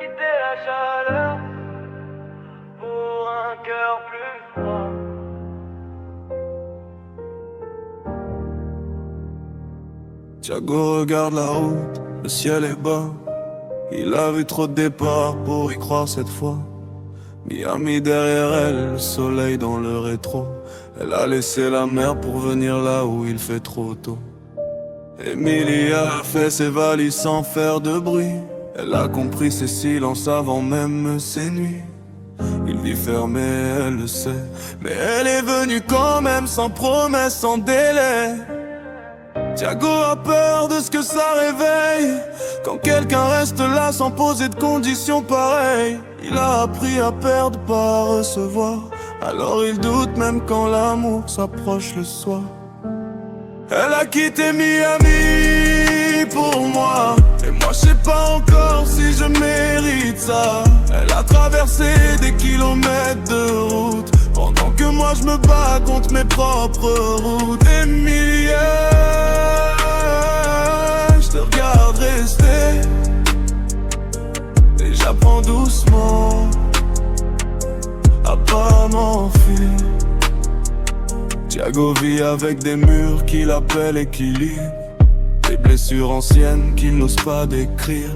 quitter la chaleur pour un cœur plus froid. Thiago regarde la route, le ciel est bas. Il a vu trop de départs pour y croire cette fois. Miami derrière elle, le soleil dans le rétro. Elle a laissé la mer pour venir là où il fait trop tôt. Emilia a fait ses valises sans faire de bruit. Elle a compris ses silences avant même ses nuits. Il vit fermé, elle le sait, mais elle est venue quand même sans promesse, sans délai. Thiago a peur de ce que ça réveille quand quelqu'un reste là sans poser de conditions pareilles. Il a appris à perdre, pas à recevoir. Alors il doute même quand l'amour s'approche le soir. Elle a quitté Miami pour moi, et moi je sais pas encore si je mérite ça. Elle a traversé des kilomètres de route pendant que moi je me bats contre mes propres routes. Emilia, je te regarde rester et j'apprends doucement à pas m'enfuir. Thiago vit avec des murs qu'il appelle équilibre, des blessures anciennes qu'il n'ose pas décrire.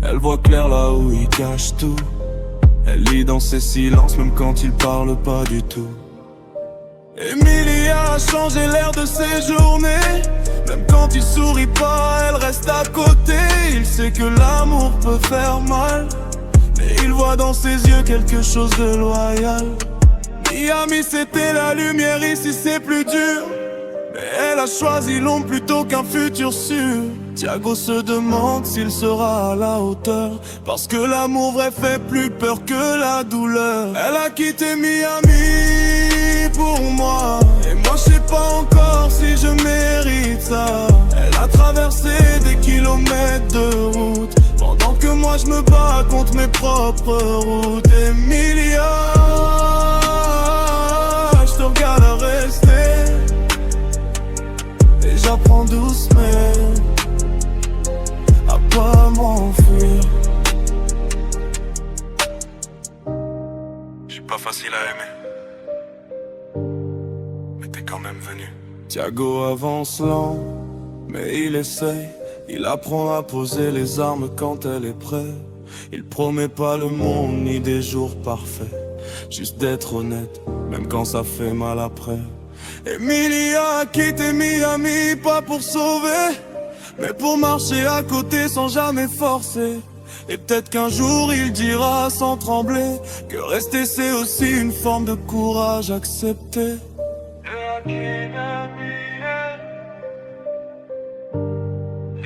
Elle voit clair là où il cache tout. Elle lit dans ses silences même quand il parle pas du tout. Emilia a changé l'air de ses journées. Même quand il sourit pas, elle reste à côté. Il sait que l'amour peut faire mal, mais il voit dans ses yeux quelque chose de loyal. Miami c'était la lumière, ici c'est plus dur. Mais elle a choisi l'ombre plutôt qu'un futur sûr. Thiago se demande s'il sera à la hauteur, parce que l'amour vrai fait plus peur que la douleur. Elle a quitté Miami pour moi, et moi je sais pas encore si je mérite ça. Elle a traversé des kilomètres de route pendant que moi je me bats contre mes propres routes. Emilia, je te regarde à rester et j'apprends doucement à pas m'enfuir. Je suis pas facile à aimer, mais t'es quand même venu. Thiago avance lent, mais il essaye. Il apprend à poser les armes quand elle est prête. Il promet pas le monde ni des jours parfaits, juste d'être honnête, même quand ça fait mal après. Emilia a quitté Miami, pas pour sauver, mais pour marcher à côté sans jamais forcer. Et peut-être qu'un jour il dira sans trembler que rester c'est aussi une forme de courage accepté.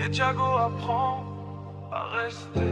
Et Thiago apprend à rester.